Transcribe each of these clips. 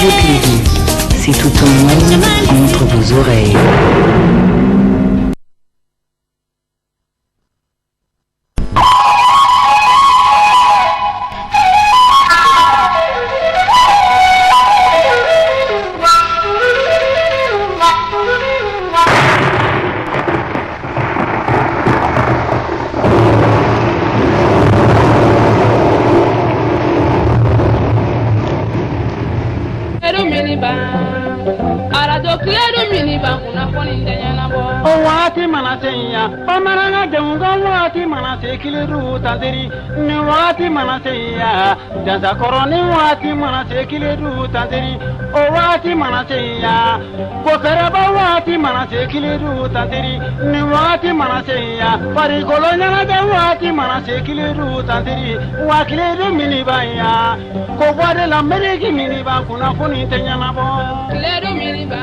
Radio Cléry, c'est tout au monde entre vos oreilles. Ni waati mana se ya jansa kɔrɔ ni waati mana se kile du tanteri o waati mana se ya ko fɛrɛba waati mana se kile du tanteri ni waati mana se ya farikolo ɲɛnajɛ waati mana se kile du tanteri wa kile du miniba ya ko bɔ de la meleki miniba kunnafoni tɛ ɲɛnabɔ kile du miniba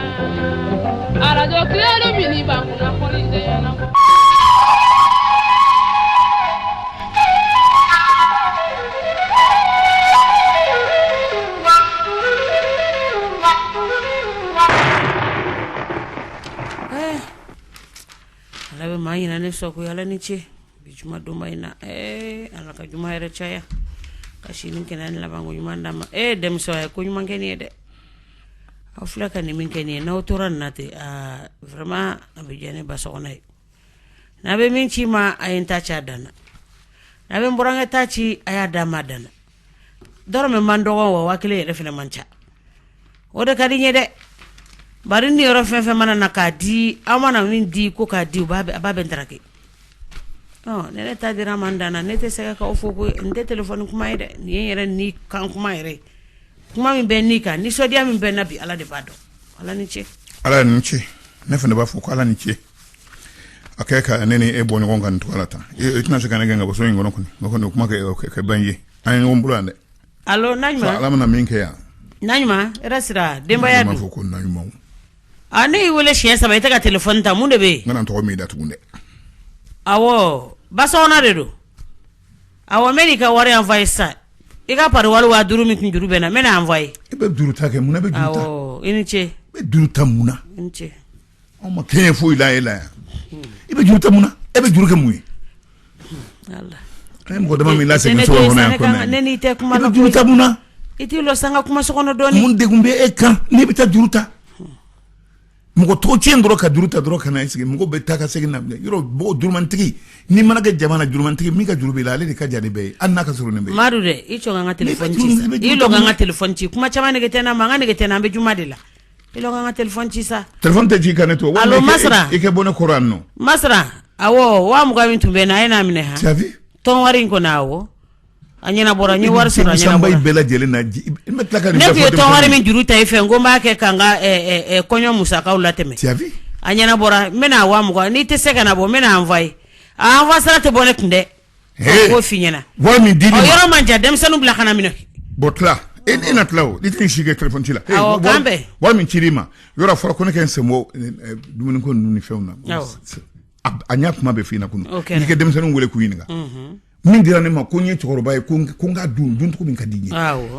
arajo kile du miniba kunnafoni tɛ ɲɛnabɔ. Alabe maina ne soko yala ni che bijuma do maina ala ka juma ere chaya kashinin kenan la bango juma ndama dem so ay ko juma ngeni de afla kan min keni na otoran nate vraiment abijane basonay na be min chi ma ayenta cha dana na be mboranga tachi ayada madana dorme mando wa wakile refina mancha oda kadinye de bari ni yoro fefe mana nakadi amana min di ko ka di babe ndrake nene ta dira mandana nete seka ka ofo ko nde telephone kuma ide ni yere ni kan kuma ire kuma min ben ni ka ni so dia min ben nabi ala de bado ala ni che ne fene ba fo ko ala ni che akeka nene e boni gonga ntu ala ta e tuna se kana ganga bo so ngono ko kuma ke banje ay ngombulande allo najma ala mana min ke ya najma rasira demba ya ma fo ko najma ani wole shiya saba ita ka telefon ta mun de be ngana to mi da tugunde awo basona de do awo america wari envoyer ça ika par walu wa duru mi kun juru bena mena envoyer be duru ta ke muna be duru ta awo ini che be duru ta muna ini che o ma ke fo ila ibe duru ta muna e be duru ke muyi Allah ay mo dama mi la se so hono ko na neni te kuma be duru ta muna iti lo sanga kuma so kono doni mun de gumbe e kan ni be ta duru ta mugo to chendro ka duruta dro kana isige mugo betta ka segina yoro bo durmantigi ni manake jamana durmantigi mi ka durube la le ka jani be anna ka suru ne be marude icho nga telefon ci ilo nga telefon ci kuma chama ne getena manga ne getena be juma de la ilo nga telefon ci sa telefon te ci kaneto allo masra ike bona qur'an no masra awo wa muga min tumbe na ina mine ha tiavi ton warin ko nawo anyina bora nyi war sura anyina bora bela jele na metla ka ne ko ton wari min juru tay fe ngomba ke kanga konyo musaka ulateme tiavi anyina bora mena wa mugo ni te seka na bo mena envoy envoy sara te bonet nde ko finyena wa min didi o yoro manja dem sanu bla kana mino botla ina tlaw ditni shige telefon tila wa min chirima yoro fora ko ne ken semo dumun ko ni fewna anya kuma be fina kunu ni ke dem sanu wole ku yinga min dira ne ma ko nye chokoroba e ko nga dun to min kadinye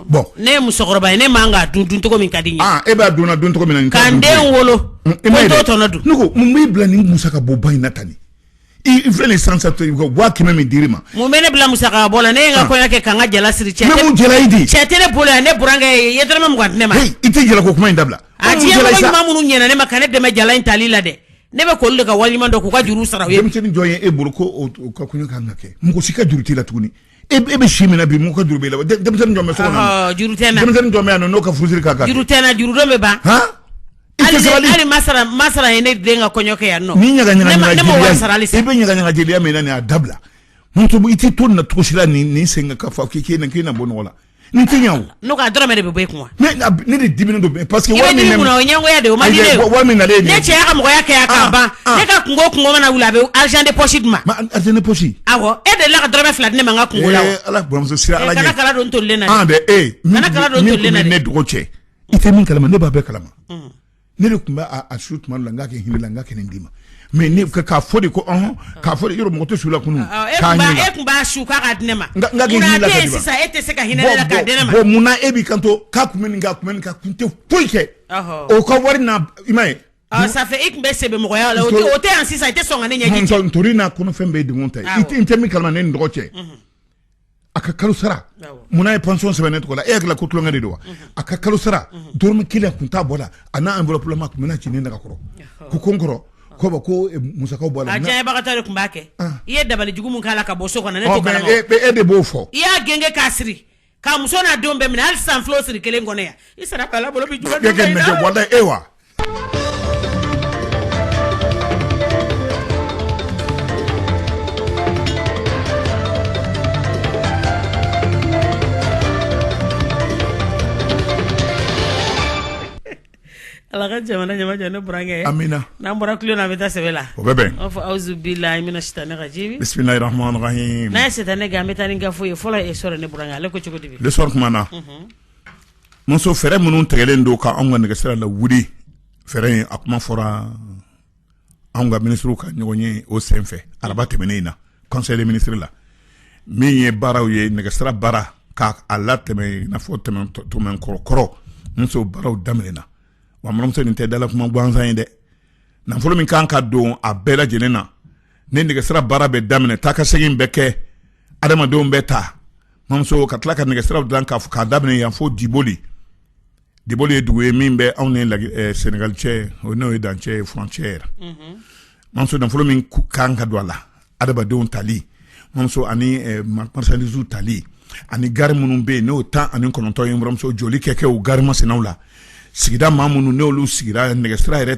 bon ne mu chokoroba ne ma nga dun to min kadinye e ba dun to min kande wolo ko to na du nuko mu mi bla ni musaka bo bay natani il fait les sensations ko wa ki mi dirima mu mene bla musaka bola ne nga ko yake kanga jala siri chete mu jela idi chete ne bola ne buranga yedra ma ngwat ne ma ite jela ko kuma indabla ati ya ko ma munu nyena ne makane de ma jala intalila de ne be ko le ka wali mando ko ka juru sara ye mteni joye e buru ko ka kunyo kanga ke mu ko sika juru tila tuguni e be shimina bi mu ka juru be la de mteni jome so na juru tena de mteni jome no ka fuziri ka juru tena juru do me ba ha ali masara ene denga konyoke ya no ni nyaga e be nyaga jeli ya mena ni adabla muntu bu iti ton na tushira ni senga ka fa ke na kina bonola ni tinyawo no ka dora me de be kuma ne de dibino do parce que wa mi ne muno nyango ya de o mali de wa mi na le ne che ya mo ya ka ya ka ba ne ka kungo na wula be argent de poche ma argent de poche awo e de la ka dora me flat ne manga kungo la ala bo so sira ala kana kala don to le na kana kala don to le na ne do che ite min kalama ne ba be kalama ne le kumba a shoot man langa ke hinila langa ke ndima mais ne ka fodi ko ka fodi yoro mo to sula kunu ka e kun ba shu ka ka dinema nga gi la ka diba sa ete se ka hinela ka dinema bo muna e bi kanto ka kumeni ka kunte poike o ko wari na imai ça fait ik be sebe mo ya la o te en sisa ite songa ne nyaji to torina kono fembe de monta ite mi kalma ne ndoche aka kalusara muna e pension sebe net ko la e la ko tlonga de do aka kalusara dormi kila kunta bola ana enveloppe la mak muna chini ndaka koro ku konkoro ko ba ko musaka bola na aja ba ka tare kumbake iye dabali jugumu kala ka boso ko na ne to kala e de bo fo iya genge kasri ka musona dombe min hal san flosri kele ngone ya isara bala bolo bi juwa gege me de wala ewa ala ka jamana ɲama jane burange amina n'an bɔra kulo na bɛ taa sɛbɛ la o bɛ bɛn an fɔ auzu billahi mina shitani rajim bismillahi rahmani rahim n'a ye sitanɛ gɛn an bɛ taa ni gafo ye fɔlɔ ye sɔrɔ ne burange ale ko cogo di bi le sɔrɔ kuma na muso fɛrɛ minnu tigɛlen don ka anw ka nɛgɛsira la wuli fɛrɛ in a kuma fɔra anw ka ministres ka ɲɔgɔn ye o sen fɛ araba tɛmɛnen in na conseil des ministres la min ye baaraw ye nɛgɛsira baara ka a latɛmɛ i n'a fɔ tɛmɛ kɔrɔ muso baaraw daminɛna wa mɔrɔmuso nin tɛ dala kuma gansan ye dɛ nafolo min kan ka don a bɛɛ lajɛlen na ne nɛgɛsira baara bɛ daminɛ taa ka segin bɛ kɛ adamadenw bɛ ta mɔrɔmuso ka tila ka nɛgɛsiraw dilan k'a daminɛ yan fo diboli ye dugu ye min bɛ anw ni Senegal cɛ o n'o ye dancɛ ye frontière mɔrɔmuso nafolo min kan ka don a la adamadenw tali mɔrɔmuso ani marchandise tali ani gari minnu bɛ yen n'o 19 ye mɔrɔmuso joli kɛ o gari masinaw la sigida maa minnu n'olu sigira nɛgɛsira yɛrɛ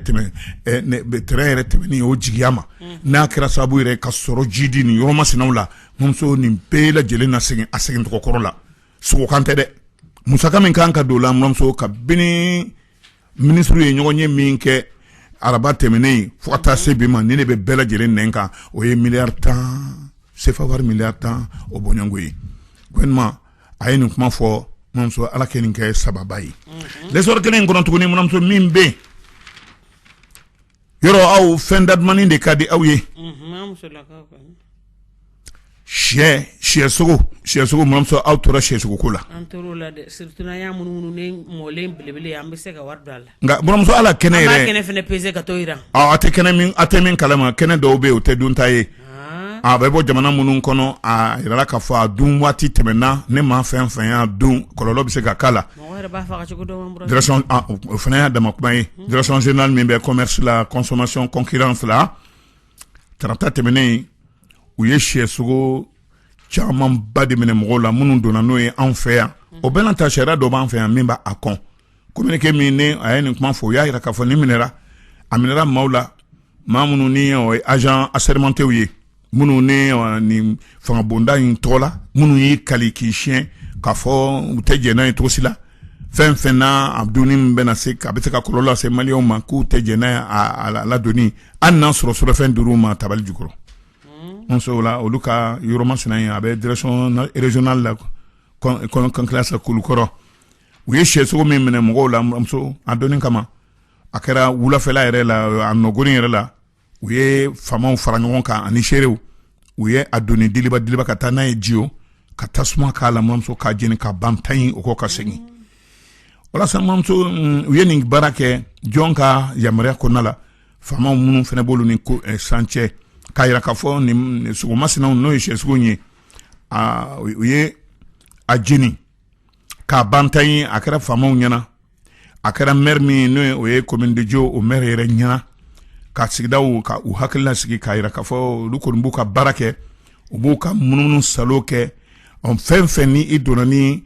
terrain yɛrɛ tɛmɛni o jigiya ma n'a kɛra sababu yɛrɛ ka sɔrɔ jidi nin yɔrɔ masinaw la mɔmuso nin bɛɛ lajɛlen na segin a segin tɔgɔ kɔrɔ la sogo kan tɛ dɛ musaka min kan ka don la mɔmuso ka bini ministre ye ɲɔgɔn ye min kɛ araba tɛmɛnen fo ka taa se bi ma ni ne bɛ bɛɛ lajɛlen nɛn kan o ye miliyari 10 CFA wari miliyari 10 o bɔɲɔngo ye gouvernement a ye nin kuma fɔ mɔmuso ala kɛ nin kɛ sababa ye lesɔrɔ kelen in kɔnɔ tuguni mɔmuso min bɛ yɔrɔ aw fɛn dadumani de ka di aw ye sɛ sogo mɔmuso aw tora sɛ sogo ko la an tora la dɛ surtout n'an y'a munumunu ni mɔlen belebele an bɛ se ka wari don a la nka mɔmuso ala kɛnɛ yɛrɛ an b'a kɛnɛ fɛnɛ peser ka t'o jira a tɛ min kalama kɛnɛ dɔw bɛ yen o tɛ dun ta ye a bɛ bɔ jamana minnu kɔnɔ a yirala k'a fɔ a dun waati tɛmɛna ne ma fɛn fɛn y'a dun kɔlɔlɔ bɛ se ka k'a la direction o fana y'a dama kuma ye direction générale min bɛ commerce la consommation concurrence la tarata tɛmɛnen u ye sɛ sogo camanba de minɛ mɔgɔw la minnu donna n'o ye anw fɛ yan o bɛɛ n'a ta sariya dɔ b'an fɛ yan min b'a kɔn communiqué min ne a ye nin kuma fɔ o y'a jira k'a fɔ ni minɛra a minɛra maaw la maa minnu ni agent assermentés ye minnu ni fanga bonda in tɔgɔ la minnu y'i kali k'i siɲɛ k'a fɔ u tɛ jɛn n'a ye cogo si la fɛn fɛn na a donni min bɛna se a bɛ se ka kɔlɔlɔ lase maliyɛnw ma k'u tɛ jɛn n'a ye a ladonni hali n'a sɔrɔ sɔrɔfɛn dir'u ma tabali jukɔrɔ musow la olu ka yɔrɔ masina ye a bɛ direction régionale la concurrence kulukɔrɔ u ye sɛ sogo min minɛ mɔgɔw la muso a donni kama a kɛra wulafɛla yɛrɛ la a nɔgɔni yɛrɛ la u ye faamaw fara ɲɔgɔn kan ani seerew u ye a donni diliba ka taa n'a ye jiyo ka tasuma k'a la mɔmuso k'a jeni ka ban tan in o kɔ ka segin walasa mɔmuso u ye nin baara kɛ jɔn ka yamaruya kɔnɔna la faamaw minnu fana b'olu ni san cɛ k'a yira k'a fɔ nin sogomasinaw n'o ye sɛsugu ye u ye a jeni k'a ban tan in a kɛra faamaw ɲɛna a kɛra maire min n'o ye o ye commune de Jo o maire yɛrɛ ɲɛna ka sigidaw ka u hakilila sigi k'a yira k'a fɔ olu kɔni b'u ka baara kɛ u b'u ka munumunu salo kɛ fɛn fɛn ni i donna ni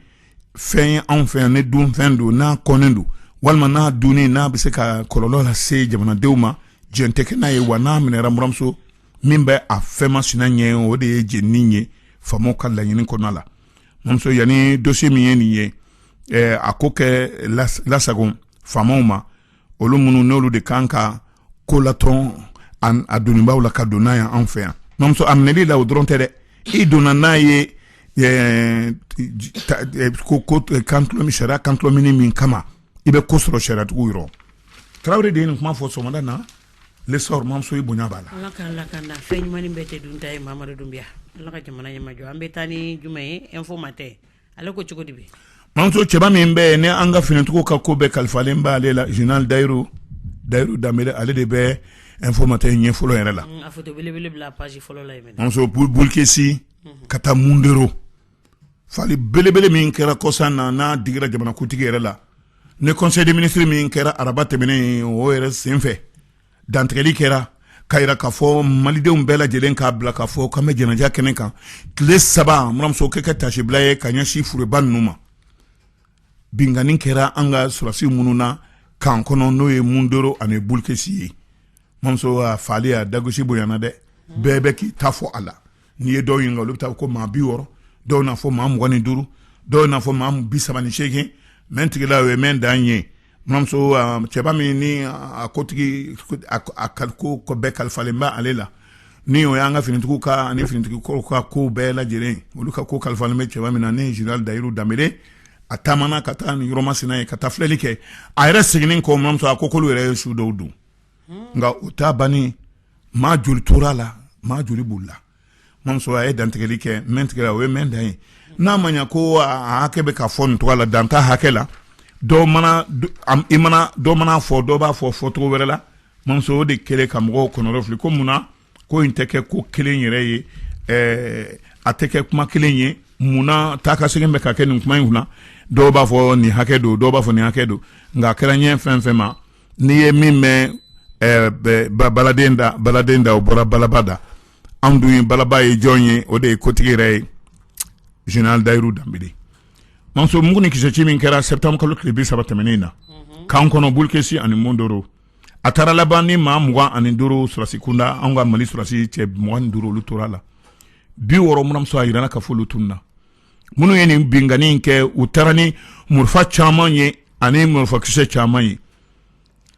fɛn ye anw fɛ yan ni dunfɛn don n'a kɔnnen don walima n'a dunni n'a bɛ se ka kɔlɔlɔ lase jamanadenw ma jɛn tɛ kɛ n'a ye wa n'a minɛra muramuso min bɛ a fɛn masina ɲɛ o de ye jenini ye faamaw ka laɲini kɔnɔna la muramuso yanni dossier min ye nin ye a ko kɛ lasago faamaw ma olu minnu n'olu de kan ka ko latɔn a donnibaw la ka don n'a ye an fɛ yan muramuso a minɛli la o dɔrɔn tɛ dɛ i donna n'a ye sariya kantilomini min kama i bɛ ko sɔrɔ sariyatigiw yɔrɔ Tarawele de ye nin kuma fɔ sɔgɔmada na le sort mam so ibunya bala Allah kan na feñ mani mbete dun tay Mamadou Doumbia Allah ka jamana nyama jo ambetani jumaye informate ala ko ciko dibi mam so cheba mi mbe ne anga finituko ka ko be kalfalemba le la journal Dairu Damele ale de be informate nye folo yere la afoto bele la page folo la yeme mam so bulkesi kata mundero fali bele min kera kosana na digira jamana kutigi yere la ne conseil des ministres min kera arabate bene o yere senfe dantreli kera kayira kafo malidenw bɛɛ lajɛlen k'a bila k'a fɔ k'an bɛ jɛnɛja kɛnɛ kan tile 3 muramuso kɛ tasibila ye ka ɲɛsin fureba ninnu ma bingani kɛra an ka sɔrɔsi minnu na kan kɔnɔ n'o ye mundoro ani bulkesi ye muramuso a fali a dagosi bonyana dɛ bɛɛ bɛ k'i ta fɔ a la n'i ye dɔw ɲininka olu bɛ taa ko maa 60 dɔw n'a fɔ maa 25 dɔw n'a fɔ maa 38 mɛ tigila o ye mɛ dan ye muramuso cɛba min ni a kotigi a ko bɛɛ kalifalenba ale la ni o y'an ka finitigiw ka ani finitigi kɔrɔw ka ko bɛɛ lajɛlen olu ka ko kalifalen bɛ cɛba min na ne général Dayiru Danbele a taamana ka taa ni yɔrɔmasina ye ka taa filɛli kɛ a yɛrɛ seginnin kɔ muramuso a ko k'olu yɛrɛ ye su dɔw dun nka o t'a banni maa joli tora la maa joli bolila muramuso a ye dantigɛli kɛ mɛn tigɛla o ye mɛn dan ye n'a ma ɲɛ ko a hakɛ bɛ ka fɔ nin cogoya la dan t'a hakɛ la dɔ mana fɔ dɔ b'a fɔ fɔcogo wɛrɛ la muramuso o de kɛlen ka mɔgɔw kɔnɔrɔ fili ko munna ko in tɛ kɛ ko kelen yɛrɛ ye a tɛ kɛ kuma kelen ye munna taa ka segin bɛ ka kɛ nin kuma in kunna dɔw b'a fɔ nin hakɛ don dɔw b'a fɔ nin hakɛ don nka a kɛra ɲɛ fɛn fɛn ma n'i ye min mɛn baladen da o bɔra balaba da anw dun ye balaba ye jɔn ye o de ye kotigi yɛrɛ ye général Dayiru Danbele muramuso mugu ni kisɛ ci min kɛra septembre kalo tile 30 tɛmɛnen na kan kɔnɔ bulkesi ani mundoro a taara laban ni maa 25 sɔrɔsi kunda an ka Mali sɔrɔsi cɛ 25 olu tora la 60 muramuso a yirana ka fɔ olu tununa minnu ye nin bingani in kɛ u taara ni murufa caman ye ani murufa kisɛ caman ye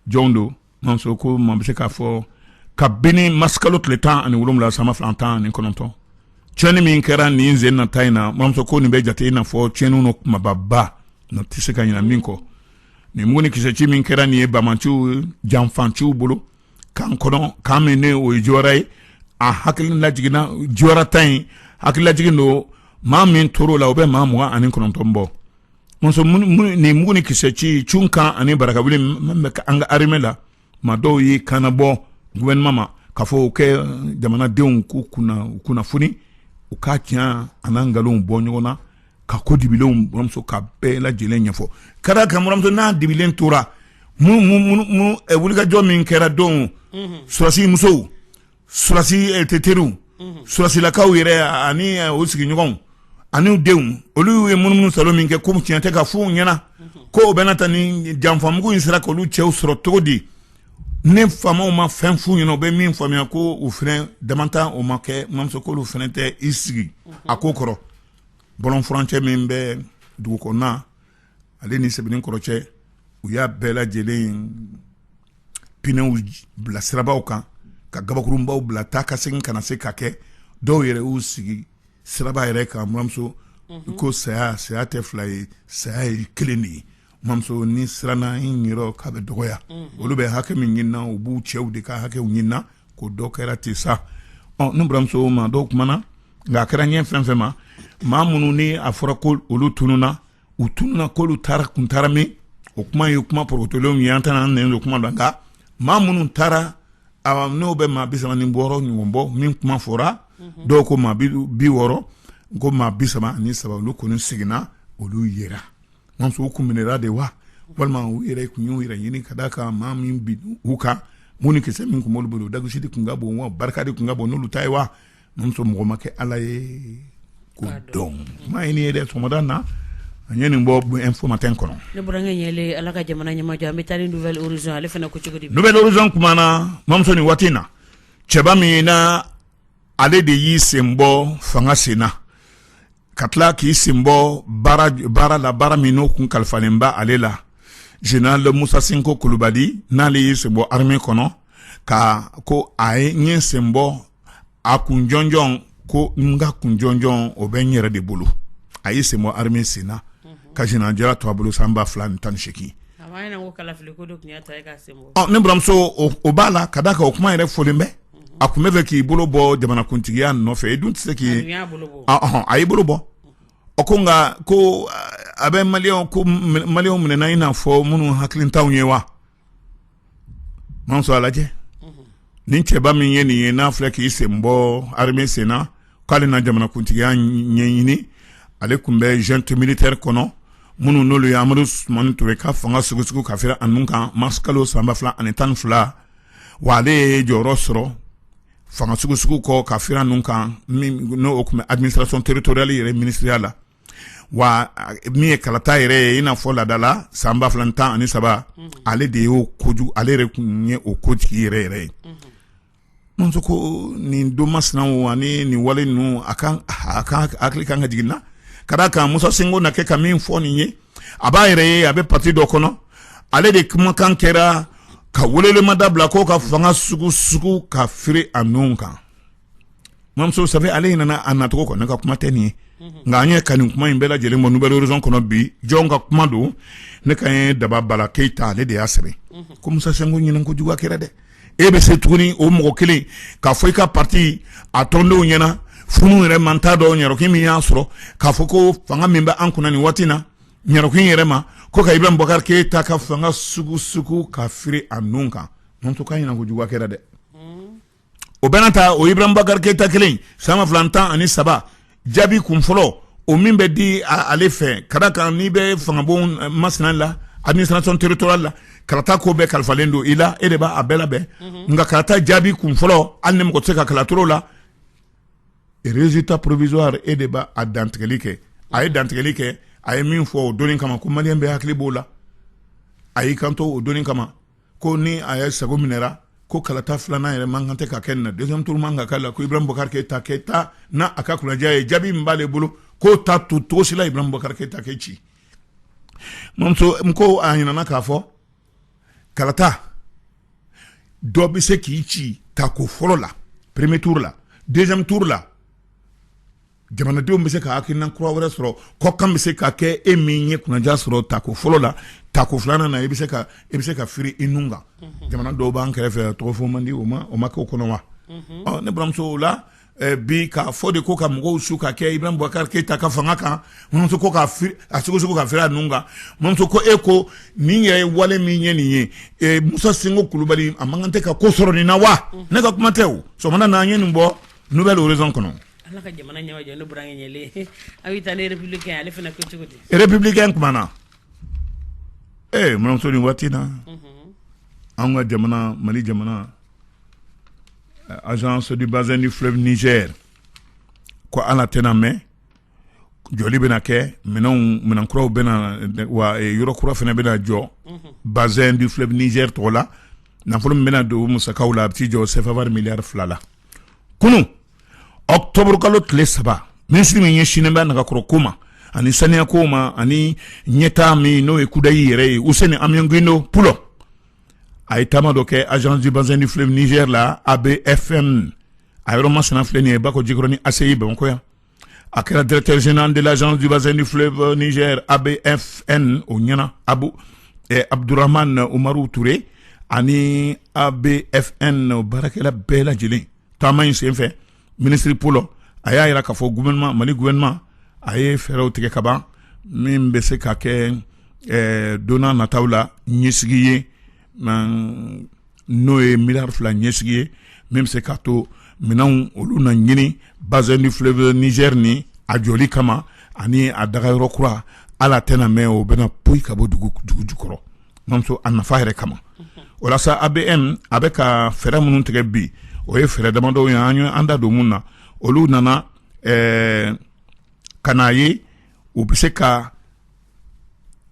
jɔn do muramuso ko maa bɛ se k'a fɔ kabini masikalo tile 17 sama 19 tiɲɛni min kɛra nin sen na ta in na muramuso ko nin bɛ jate i n'a fɔ tiɲɛniw no kumababa na tɛ se ka ɲina min kɔ nin mugu ni kisɛ ci min kɛra nin ye bamanciw janfanciw bolo kan kɔnɔ kan min ne o ye jɔyɔrɔ ye a hakili lajiginna jɔyɔrɔ ta in hakili lajigin don maa min tor'o la o bɛ maa 29 bɔ muramuso nin mugu ni kisɛ ci cun kan ani barakawuli min bɛ an ka armée la maa dɔw ye kana bɔ gouvernement ma k'a fɔ o kɛ jamanadenw k'u kunnafoni u k'a tiɲɛ a n'a nkalonw bɔ ɲɔgɔn na ka ko dibilenw muramuso ka bɛɛ lajɛlen ɲɛfɔ ka d'a kan muramuso n'a dibilen tora wulikajɔ min kɛra don surasi musow surasi teriw surasilakaw yɛrɛ ani o sigiɲɔgɔnw ani denw olu ye munumunu salo min kɛ ko tiɲɛ tɛ ka f'u ɲɛna ko o bɛna ta ni janfamugu in sera k'olu cɛw sɔrɔ cogo di ne faamaw ma fɛn f'u ɲɛna u bɛ min faamuya ko u fɛnɛ damanta o ma kɛ muramuso k'olu fɛnɛ tɛ i sigi a ko kɔrɔ bɔlɔn furancɛ min bɛ dugu kɔnɔna ale ni Sɛbɛnninkɔrɔ cɛ u y'a bɛɛ lajɛlen pinɛw bila sirabaw kan ka gabakurunbaw bila taa ka segin kana se ka kɛ dɔw yɛrɛ y'u sigi siraba yɛrɛ kan muramuso ko saya tɛ fila ye saya ye kelen de ye muramuso ni siranna in yɛrɛ k'a bɛ dɔgɔya olu bɛ hakɛ min ɲinina u b'u cɛw de ka hakɛw ɲinina ko dɔ kɛra ten sa ni buramuso ma dɔw kumana nka a kɛra ɲɛ fɛn fɛn ma maa minnu ni a fɔra ko olu tununa u tununa k'olu kun taara min o kuma ye kuma porotolenw ye an tɛna an nɛn don kuma la nka maa minnu taara n'o bɛ maa 36 ɲɔgɔn bɔ min kuma fɔra dɔw ko maa 60 ko maa 37 olu kɔni seginna olu yera muramuso u kun minɛra de wa walima u yɛrɛ kun y'u yɛrɛ ɲini ka d'a kan maa min bi u kan mun ni kisɛ min kun b'olu bolo dagosi de kun ka bon wa barika de kun ka bon n'olu ta ye wa muramuso mɔgɔ ma kɛ ala ye ko dɔn maa ye nin ye dɛ sɔgɔmada na a ɲɛ nin bɔ info matin kɔnɔ ne bɔra ŋa ɲɛle ala ka jamana ɲɛmajɔ an bɛ taa ni nouvelle horizon ale fana ko cogo di nouvelle horizon kumana muramuso nin waati in na cɛba min na ale de y'i sen bɔ fanga sen na ka tila k'i sen bɔ baara min n'o kun kalifalenba ale la général Musa Sinko Kulubali n'ale y'i sen bɔ armée kɔnɔ ko a ye ɲɛ sen bɔ a kun jɔnjɔn ko n ka kun jɔnjɔn o bɛ n yɛrɛ de bolo a y'i sen bɔ armée sen na ka général Jara to a bolo san 2018 amana ngo kala fili ko dok nya tay ka sembo ne bramso o bala kadaka o kuma yɛrɛ fɔlen bɛ a kun bɛ fɛ k'i bolo bɔ jamana kuntigiya nɔfɛ dun tɛ se k'i a y'i bolo bɔ o ko nka ko a bɛ maliyɛnw minɛna i n'a fɔ minnu hakilintanw ye wa Manso a lajɛ nin cɛba min ye nin ye n'a filɛ k'i sen bɔ armée sen na k'ale na jamana kuntigiya ɲɛɲini ale kun bɛ junte militaire kɔnɔ minnu n'olu ye Amadu Sumani Ture ka fanga sugusugu ka fira anun kan mars kalo 2012 wa ale ye jɔyɔrɔ sɔrɔ fanga sugusugu kɔ ka fira anun kan n'o kun bɛ administration territoriale yɛrɛ ministériya la wa min ye kalata yɛrɛ ye i n'a fɔ ladala san 2013 ale de y'o kojugu ale yɛrɛ kun ye o kotigi yɛrɛ ye Manso ko nin don masinaw ani nin wale ninnu a kan hakili kan ka jigin na ka d'a kan Musa Senko na kɛ ka min fɔ nin ye a b'a yɛrɛ ye a bɛ parti dɔ kɔnɔ ale de kumakan kɛra ka welelema dabila ko ka fanga sugu ka firi a nun kan Manso safe ale nana a nacogo kɔ ne ka kuma tɛ nin ye nka an ye ka nin kuma in bɛɛ lajɛlen bɔ Nouvelle Horizon kɔnɔ bi jɔn ka kuma don ne ka ye Daba Bala Keita ale de y'a sɛbɛn ko Musa Senko ɲinɛn kojugu a kɛra dɛ e bɛ se tuguni o mɔgɔ kelen k'a fɔ i ka parti a tɔndenw ɲɛna funu yɛrɛ man t'a dɔn ɲɛrɔkin min y'a sɔrɔ k'a fɔ ko fanga min bɛ an kunna nin waati na ɲɛrɔkin yɛrɛ ma ko ka Ibrahim Boubacar Keita ka fanga sugu ka firi a nun kan Manso ka ɲinɛn kojugu a kɛra dɛ o bɛna ta o Ibrahim Boubacar Keita kelen san 2013 jaabi kun fɔlɔ o min bɛ di ale fɛ ka d'a kan n'i bɛ fangabon masina la administration territoriale la kalata ko bɛɛ kalifalen don i la e de b'a bɛɛ labɛn nka kalata jaabi kun fɔlɔ hali ni mɔgɔ tɛ se ka kala turu la résultat provisoire e de b'a dantigɛli kɛ a ye dantigɛli kɛ a ye min fɔ o donni kama ko maliyɛn bɛɛ hakili b'o la a y'i kanto o donni kama ko ni a ye sago minɛra ko kalata filanan yɛrɛ man kan tɛ ka kɛ nin na deuxième tour man kan ka kɛ la ko Ibrahim Boubacar Keita n'a a ka kunnaja ye jaabi min b'ale bolo k'o ta to cogo si la Ibrahim Boubacar Keita kɛ ci Manso ko a ɲinana k'a fɔ kalata dɔ bɛ se k'i ci tako fɔlɔ la premier tour la deuxième tour la jamanadenw bɛ se ka hakilina kura wɛrɛ sɔrɔ kɔkan bɛ se ka kɛ e min ye kunnaja sɔrɔ tako fɔlɔ la tako filanan na e bɛ se ka firi i nun kan jamana dɔw b'an kɛrɛfɛ tɔgɔ fɔ man di o ma kɛ o kɔnɔ wa ne buramuso o la bi k'a fɔ de ko ka mɔgɔw su ka kɛ Ibrahim Boubacar Keita ka fanga kan Manso ko ka firi a sugu ka firi a nun kan Manso ko e ko nin yɛrɛ ye wale min ye nin ye Musa Senko Kulubali a man kan tɛ ka ko sɔrɔ nin na wa ne ka kuma tɛ o sɔgɔmada na an ye nin bɔ Nouvelle Horizon kɔnɔ ala ka jamana ɲɛmajɔ ne burange ɲɛlen a bɛ taa ni républicain ale fana ko cogo di républicain kumana Manso nin waati na an ka jamana Mali jamana agence du bassin du fleuve Niger ko ala tɛna mɛn jɔli bɛna kɛ minɛn kuraw bɛna wa yɔrɔ kura fana bɛna jɔ bassin du fleuve Niger tɔgɔ la nafolo min bɛna don musakaw la a bɛ t'i jɔ CFA miliyari 2 la kunu octobre kalo tile 3 ministre min ɲɛsinnen bɛ nagakɔrɔ ko ma ani saniya ko ma ani ɲɛtaa min n'o ye kudayi yɛrɛ ye Useni Amianguindo Pulo a ye taama dɔ kɛ agence du bassin du fleuve Niger la ABFN a yɔrɔ masina filɛ nin ye Bako Jikɔrɔni ACI Bamakɔ yan a kɛra directeur général de l'agence du bassin du fleuve Niger ABFN o ɲɛna Abdourahmane Umaru Touré ani ABFN baarakɛla bɛɛ lajɛlen taama in senfɛ ministre Polo a y'a yira k'a fɔ gouvernement Mali gouvernement a ye fɛɛrɛw tigɛ ka ban min bɛ se ka kɛ donna nataw la ɲɛsigi ye n'o ye miliyari 2 ɲɛsigi ye min bɛ se k'a to minɛnw olu na ɲini bassin du fleuve Niger ni a jɔli kama ani a dagayɔrɔ kura ala tɛna mɛn o bɛna poyi ka bɔ dugu jukɔrɔ Manso a nafa yɛrɛ kama o la sa ABM a bɛ ka fɛɛrɛ minnu tigɛ bi o ye fɛɛrɛ damadɔw ye an da don mun na olu nana ka n'a ye u bɛ se ka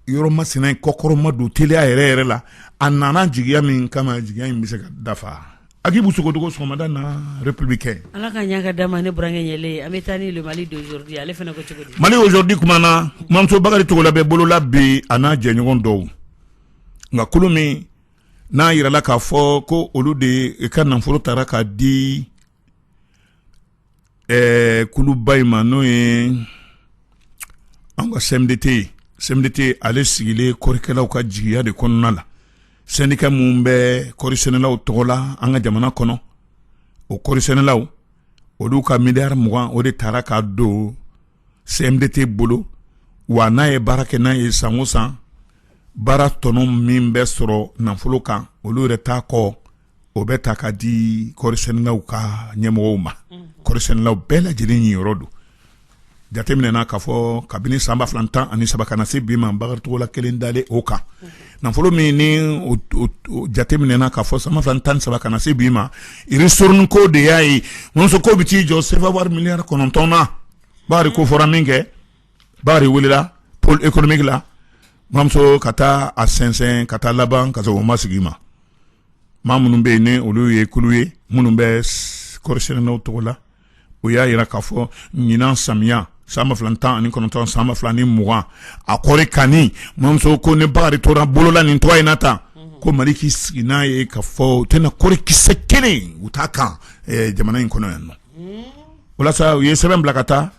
yɔrɔ masina kɔkɔrɔma don teliya yɛrɛ la a nana jigiya min kama jigiya in bɛ se ka dafa Agibou Sogodogo sɔgɔmada na républicain ala ka ɲa ka dama ne burange ɲɛlen an bɛ taa ni le Mali d'aujourd'hui ale fana ko cogo di Mali aujourd'hui kumana Manso Bakari Togola bɛ bolola bi a n'a jɛɲɔgɔn dɔw nka kulu min n'a yirala k'a fɔ ko olu de ka nafolo taara k'a di kuluba in ma n'o ye an ka CMDT CMDT ale sigile korikelaw ka jigiya de kɔnɔna la syndicat mun bɛ kɔrisɛnɛlaw tɔgɔ la an ka jamana kɔnɔ o kɔrisɛnɛlaw olu ka miliyari 20 o de taara ka don CMDT bolo wa n'a ye baara kɛ n'a ye san o san baara tɔnɔ min bɛ sɔrɔ nafolo kan olu yɛrɛ t'a kɔ o bɛ ta ka di kɔrisɛnɛlaw ka ɲɛmɔgɔw ma kɔrisɛnɛlaw bɛɛ lajɛlen yɔrɔ don jateminɛna k'a fɔ kabini san 2013 kana se bi ma Bakari Togola kelen dalen o kan nafolo min ni o jateminɛna k'a fɔ san 2013 kana se bi ma irisorni ko de y'a ye muso ko bi t'i jɔ sefa wari miliyari 9 na Bakari ko fɔra min kɛ Bakari wulila pôle économique la Mamuso ka taa a sɛnsɛn ka taa laban ka sɔrɔ o ma sigi ma maa minnu bɛ yen ni olu ye kulu ye minnu bɛ kɔrisɛnɛlaw tɔgɔ la o y'a yira k'a fɔ ɲinan samiya san 2019 san 2020 a kɔri kani Mamuso ko ni Bakari tora bolola nin tɔgɔ in na tan ko Mali k'i sigi n'a ye k'a fɔ u tɛna kɔri kisɛ kelen u t'a kan jamana in kɔnɔ yan nɔ walasa u ye sɛbɛn bila ka taa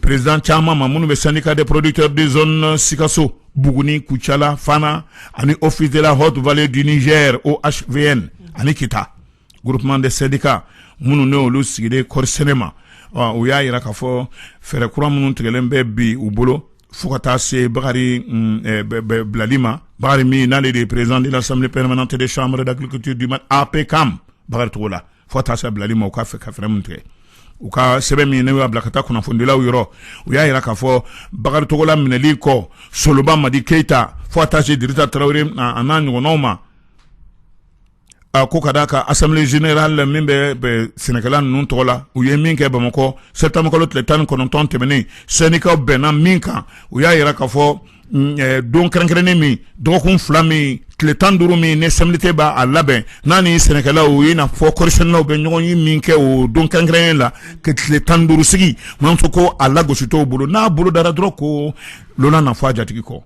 président caman ma minnu bɛ syndicat des producteurs de zone Sikaso Buguni Kucala Fana ani office de la haute vallée du Niger OHVN ani Kita groupement des syndicats minnu ne olu sigilen kɔrisɛnɛ ma u y'a yira k'a fɔ fɛɛrɛ kura minnu tigɛlen bɛ bi u bolo fo ka taa se Bakari bilali ma Bakari min n'ale de président de l'Assemblée permanente des chambres d'agriculture du Mali APCAM Bakari Togola fo ka taa se bilali ma u ka fɛ ka fɛɛrɛ min tigɛ u ka sɛbɛn min ne y'a bila ka taa kunnafonidilaw yɔrɔ u y'a yira k'a fɔ Bakari Togola minɛli kɔ Soloba Madi Keita fo ka taa se Dirisa Tarawele a n'a ɲɔgɔnnaw ma ko ka d'a ka assemblée générale min bɛ sɛnɛkɛla ninnu tɔgɔ la u ye min kɛ Bamakɔ septembre kalo tile 19 tɛmɛnen syndicat bɛnna min kan u y'a yira k'a fɔ don kɛrɛnkɛrɛnnen min dɔgɔkun 2 min tile 15 min ne CMDT b'a labɛn n'a ni sɛnɛkɛlaw u ye n'a fɔ kɔrisɛnɛlaw bɛ ɲɔgɔn ye min kɛ o don kɛrɛnkɛrɛnnen la ka tile 15 sigi Mamuso ko a lagosi t'o bolo n'a bolo dara dɔrɔn ko lona na fɔ a jatigi kɔ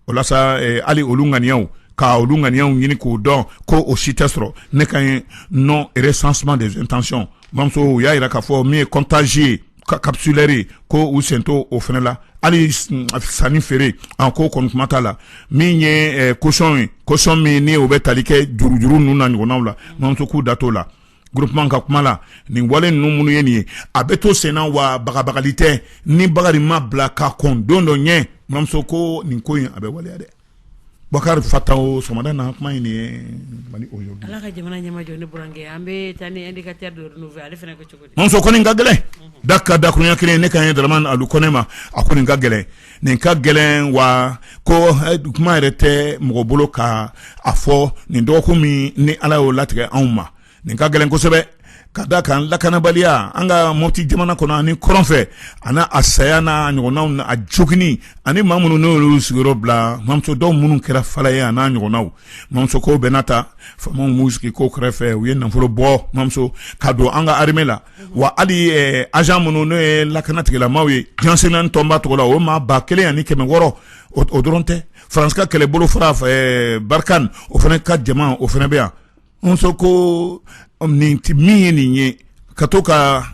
o la sa hali olu ŋaniyaw ka olu ŋaniyaw ɲini k'o dɔn ko o si tɛ sɔrɔ ne ka ɲi non recensement des intentions Mamuso u y'a yira k'a fɔ min ye contagieux capsulaire ko u sen to o fana la hali sanni feere ko kɔni kuma t'a la min ye caution min ni o bɛ tali kɛ jurujuru ninnu na ɲɔgɔnnaw la Mamuso k'u da t'o la groupement ka kuma la nin wale ninnu minnu ye nin ye a bɛ to sen na wa bagabagali tɛ ni Bakari ma bila ka kɔn don dɔ ɲɛ Mamuso ko nin ko in a bɛ waleya dɛ Bakari Fatawo sɔgɔmada na kuma in ye Mali aujourd'hui Ala ka jamana ɲɛmajɔ ne burange an bɛ taa ni indicateur de renouveler ale fana ko cogo di Mamuso ko nin ka gɛlɛn daka dakurunya kelen ne kan ye Dramane Alu Kone ma a ko nin ka gɛlɛn wa ko kuma yɛrɛ tɛ mɔgɔ bolo ka a fɔ nin dɔgɔkun min ni Ala y'o latigɛ anw ma nin ka gɛlɛn kosɛbɛ ka da kan lakanabaliya an ka Mopti jamana kɔnɔ ani kɔrɔn fɛ ana a saya n'a ɲɔgɔnnaw a jogini ani maa minnu n'olu sigiyɔrɔ bila Mamuso dɔw minnu kɛra fala ye a n'a ɲɔgɔnnaw Mamuso ko bɛɛ n'a ta faamaw m'u sigi ko kɛrɛfɛ u ye nafolo bɔ Mamuso ka don an ka armée la wa hali agent minnu n'o ye lakanatigilamaw ye jansenani tɔnba tɔgɔ la o maa 1600 o dɔrɔn tɛ France ka kɛlɛbolo fara Barkhane o fana ka jama o fana bɛ yan Mamuso ko nin ti min ye nin ye ka to ka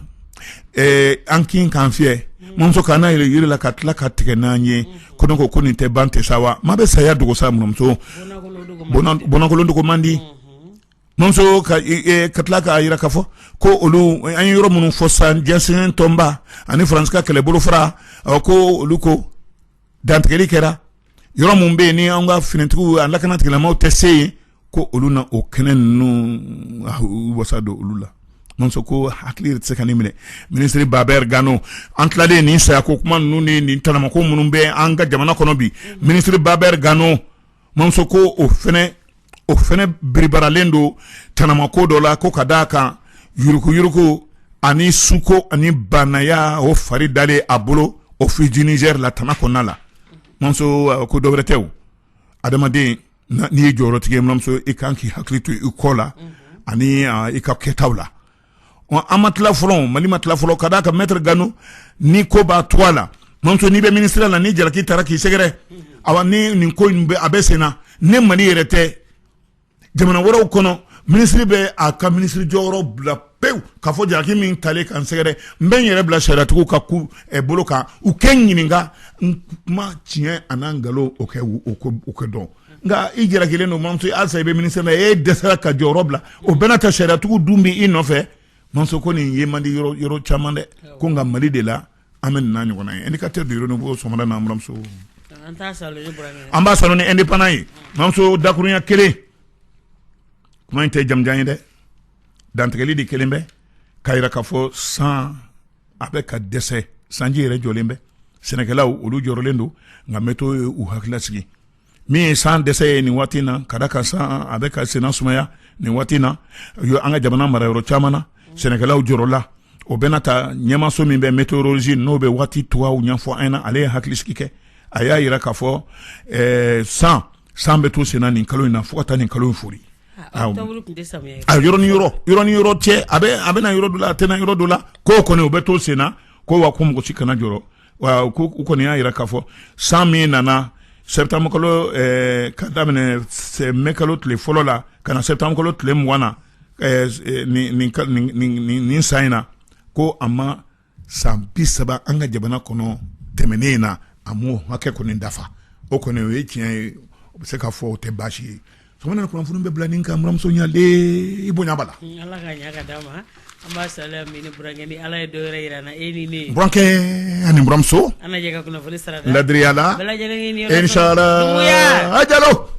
an kin k'an fiyɛ Mamuso ka n'a yɛrɛ la ka tila ka tigɛ n'an ye ko ne ko nin tɛ ban tɛ sa wa maa bɛ saya dogo sa Mamuso bɔnnakolon dogo man di Mamuso ka tila k'a yira k'a fɔ ko olu an ye yɔrɔ minnu fɔ sisan jɛnsɛn tɔnba ani France ka kɛlɛbolo fara ko olu ko dantigɛli kɛra yɔrɔ min bɛ yen ni an ka finitigiw a lakanatigilamaaw tɛ se yen ko olu na o kɛnɛ ninnu wasa don olu la Mamuso ko hakili tɛ se ka nin minɛ ministre Babɛr Gano an tilalen nin sayako kuma ninnu ni nin tanamako minnu bɛ an ka jamana kɔnɔ bi ministre Babɛr Gano Mamuso ko o fɛnɛ biribaralen don tanamako dɔ la ko ka d'a kan yuruku ani suko ani banaya o fari dalen a bolo o fi du Niger la tana kɔnɔna la Mamuso ko dɔ wɛrɛ tɛ o adamaden n'i ye jɔyɔrɔtigi ye Mamuso i kan k'i hakili to i kɔ la ani i ka kɛtaw la an ma tila fɔlɔ Mali ma tila fɔlɔ ka d'a kan maître Gano ni ko b'a to a la Mamuso n'i bɛ ministère la ni jalaki taara k'i sɛgɛrɛ awa ni nin ko in a bɛ sen na ne Mali yɛrɛ tɛ jamana wɛrɛw kɔnɔ ministre bɛ a ka ministre jɔyɔrɔ bila pewu pew ka fo jaki min tale kan segere mben yere bla shara tuku ka ku bolo kan u ken yininga ma tien anangalo o ke don nga i jira kelen no mamso alsa be ministre na desara ka jorobla o benata shara tuku dumbi inofe mamso ko ni yemandi yoro chamande ko nga mali de la amen na nyona indicateur de renouveau so mala na mamso amba salo ni indépendant mamso dakurunya kele kuma inte jamjanye de dantkeli di kelembe kayira kafo sans avec décès sanji yere jolembe senekela olu jorolendo nga meto u haklasigi mi sans décès ni watina kadaka sans avec senasumaya ni watina yo anga jamana mara yoro chamana senekela u jorola o benata nyama so mi be météorologie no be wati toa u nyafo ena ale haklisiki ke aya yira kafo sans beto senani kalo ina fota ni kalo furi yoro ni tie abe na yoro dula tena yoro dula ko ko ne obeto sena ko wa ko mo chikana joro wa ko ne ya kafo 100,000 nana septembre kolo kadamene se mekalo tle folola kana septembre kolo tle mwana ni saina ko ama sambisaba anga jabana kono temenena amo hake ko ni ndafa o ko ne we tien se ka fo te bashi somana ko fu mbebla ninka mramso nyale ibonya bala ala ga nyaga dama amba salam ni burangeni ala do reira na eni ni branke ani mramso ana jega kuna fuli sarada ladriala bala jega ni inshallah ajalo